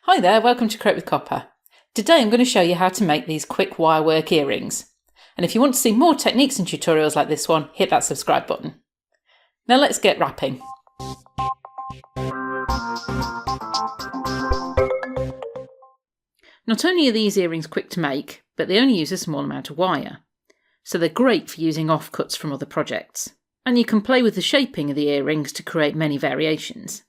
Hi there, welcome to Create with Copper. Today I'm going to show you how to make these quick wirework earrings. And if you want to see more techniques and tutorials like this one, hit that subscribe button. Now let's get wrapping. Not only are these earrings quick to make, but they only use a small amount of wire. So they're great for using offcuts from other projects. And you can play with the shaping of the earrings to create many variations.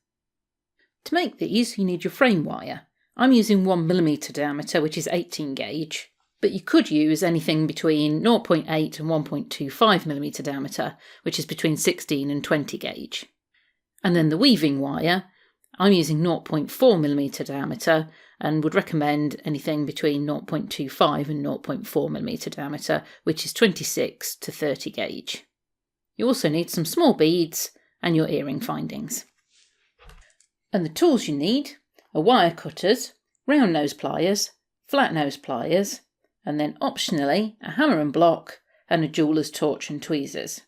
To make these, you need your frame wire. I'm using 1mm diameter, which is 18 gauge, but you could use anything between 0.8 and 1.25mm diameter, which is between 16 and 20 gauge. And then the weaving wire, I'm using 0.4mm diameter and would recommend anything between 0.25 and 0.4mm diameter, which is 26 to 30 gauge. You also need some small beads and your earring findings. And the tools you need are wire cutters, round nose pliers, flat nose pliers, and then optionally a hammer and block and a jeweller's torch and tweezers.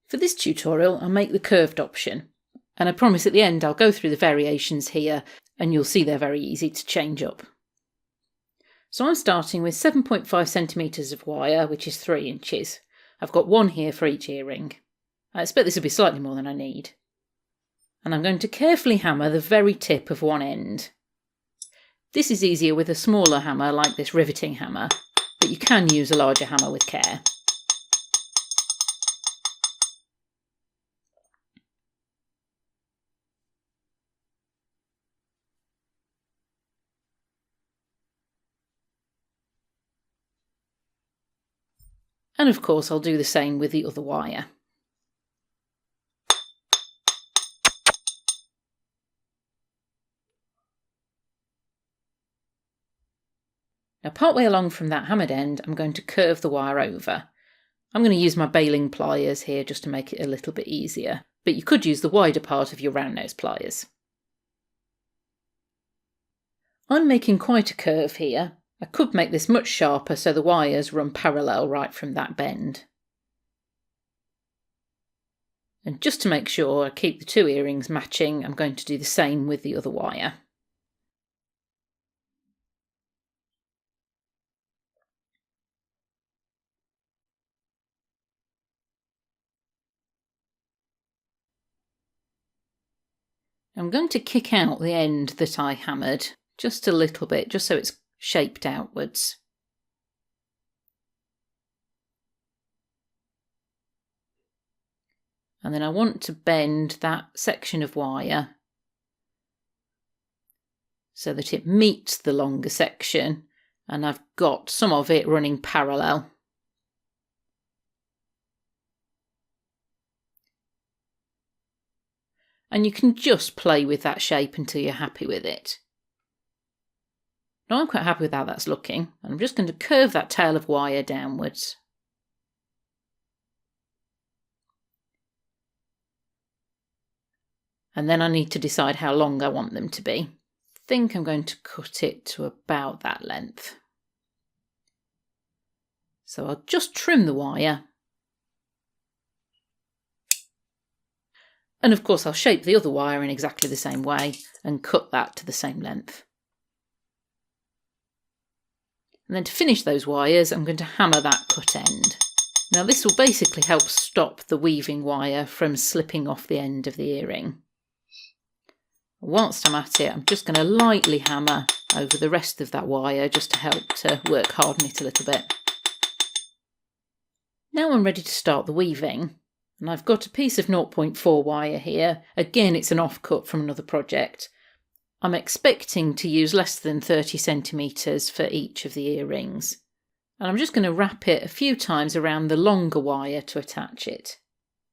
For this tutorial I'll make the curved option, and I promise at the end I'll go through the variations here and you'll see they're very easy to change up. So I'm starting with 7.5cm of wire, which is 3 inches. I've got one here for each earring. I expect this will be slightly more than I need. And I'm going to carefully hammer the very tip of one end. This is easier with a smaller hammer like this riveting hammer, but you can use a larger hammer with care. And of course I'll do the same with the other wire. Now partway along from that hammered end, I'm going to curve the wire over. I'm going to use my baling pliers here just to make it a little bit easier, but you could use the wider part of your round nose pliers. I'm making quite a curve here. I could make this much sharper so the wires run parallel right from that bend. And just to make sure I keep the two earrings matching, I'm going to do the same with the other wire. I'm going to kick out the end that I hammered just a little bit, just so it's shaped outwards. And then I want to bend that section of wire so that it meets the longer section and I've got some of it running parallel. And you can just play with that shape until you're happy with it. Now I'm quite happy with how that's looking, and I'm just going to curve that tail of wire downwards. And then I need to decide how long I want them to be. I think I'm going to cut it to about that length. So I'll just trim the wire. And of course I'll shape the other wire in exactly the same way and cut that to the same length. And then to finish those wires, I'm going to hammer that cut end. Now this will basically help stop the weaving wire from slipping off the end of the earring. Whilst I'm at it, I'm just going to lightly hammer over the rest of that wire just to help to work harden it a little bit. Now I'm ready to start the weaving. And I've got a piece of 0.4 wire here. Again, it's an offcut from another project. I'm expecting to use less than 30cm for each of the earrings. And I'm just going to wrap it a few times around the longer wire to attach it.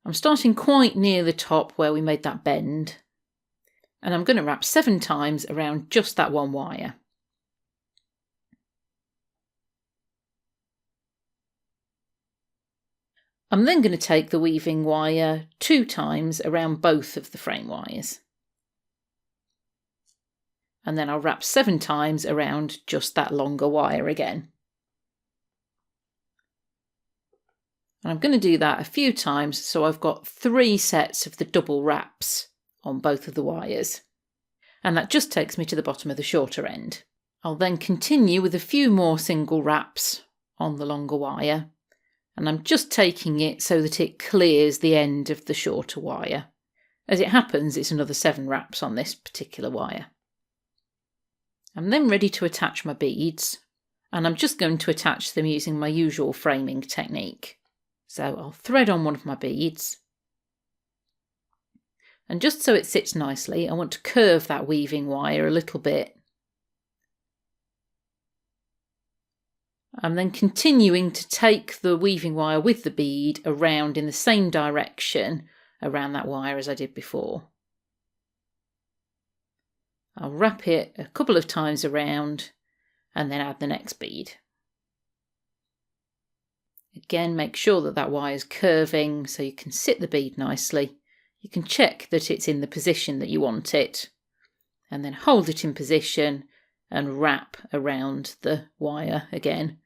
I'm starting quite near the top where we made that bend. And I'm going to wrap 7 times around just that one wire. I'm then going to take the weaving wire 2 times around both of the frame wires. And then I'll wrap 7 times around just that longer wire again. And I'm going to do that a few times so I've got 3 sets of the double wraps on both of the wires. And that just takes me to the bottom of the shorter end. I'll then continue with a few more single wraps on the longer wire, and I'm just taking it so that it clears the end of the shorter wire. As it happens, it's another 7 wraps on this particular wire. I'm then ready to attach my beads, and I'm just going to attach them using my usual framing technique. So I'll thread on one of my beads, and just so it sits nicely, I want to curve that weaving wire a little bit. I'm then continuing to take the weaving wire with the bead around in the same direction around that wire as I did before. I'll wrap it a couple of times around and then add the next bead. Again, make sure that that wire is curving so you can sit the bead nicely. You can check that it's in the position that you want it, and then hold it in position and wrap around the wire again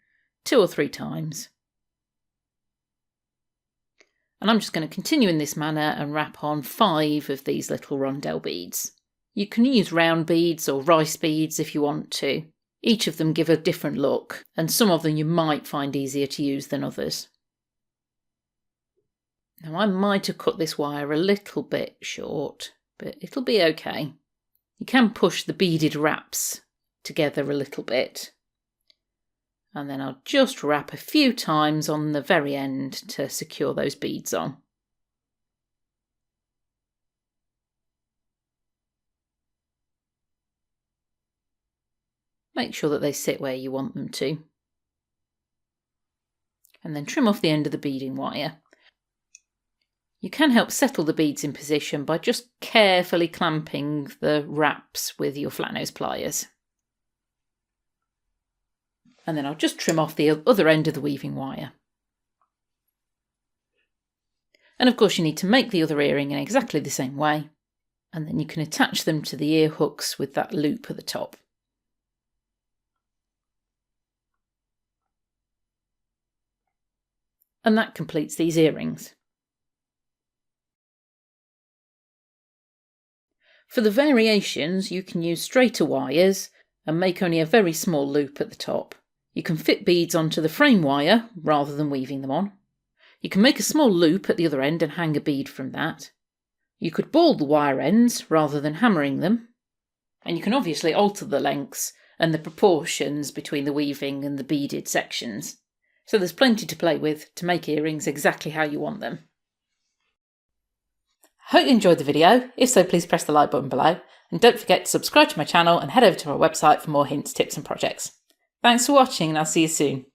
2 or 3 times. And I'm just going to continue in this manner and wrap on 5 of these little rondelle beads. You can use round beads or rice beads if you want to. Each of them give a different look, and some of them you might find easier to use than others. Now I might have cut this wire a little bit short, but it'll be okay. You can push the beaded wraps together a little bit. And then I'll just wrap a few times on the very end to secure those beads on. Make sure that they sit where you want them to. And then trim off the end of the beading wire. You can help settle the beads in position by just carefully clamping the wraps with your flat nose pliers. And then I'll just trim off the other end of the weaving wire. And of course you need to make the other earring in exactly the same way, and then you can attach them to the ear hooks with that loop at the top. And that completes these earrings. For the variations, you can use straighter wires and make only a very small loop at the top. You can fit beads onto the frame wire rather than weaving them on. You can make a small loop at the other end and hang a bead from that. You could ball the wire ends rather than hammering them. And you can obviously alter the lengths and the proportions between the weaving and the beaded sections. So there's plenty to play with to make earrings exactly how you want them. I hope you enjoyed the video. If so, please press the like button below. And don't forget to subscribe to my channel and head over to our website for more hints, tips and projects. Thanks for watching, and I'll see you soon.